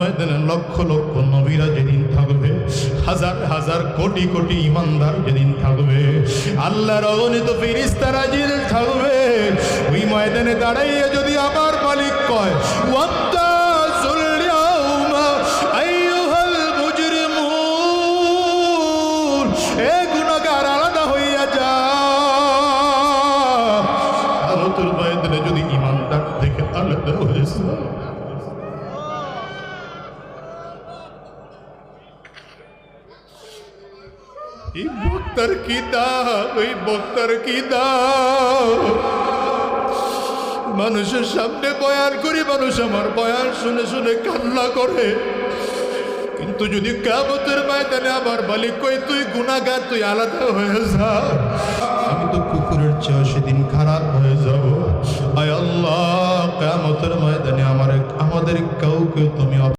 ময়দানে লক্ষ লক্ষ নবীরা যেদিন থাকবে, হাজার হাজার কোটি কোটি ইমানদার যেদিন থাকবে, আল্লাহর অগণিত ফেরেশতারা যেদিন থাকবে, ওই ময়দানে দাঁড়াইয়া যদি আমার মালিক কয় ওয়ান্তাজুল ইয়াউমা আইয়ুহাল মুজরিমুন, এ গুনাহগার আলাদা হইয়া যা। কিয়ামতের ময়দানে যদি ইমানদার থেকে আলাদা হয়েছে, এই বক্তার কি দাম, এই বক্তার কি দাম। মানুষের সামনে বয়ান করি, মানুষ আমার বয়ান শুনে শুনে কান্না করে, কিন্তু যদি কিয়ামতের ময়দানে আমার মালিক কই তুই গুনাহগার, তুই আলাদা হয়ে যা, আমি তো কুকুরের চেয়ে সেদিন খারাপ হয়ে যাব। আয় আল্লাহ, কিয়ামতের ময়দানে আমাদের কাউকে তুমি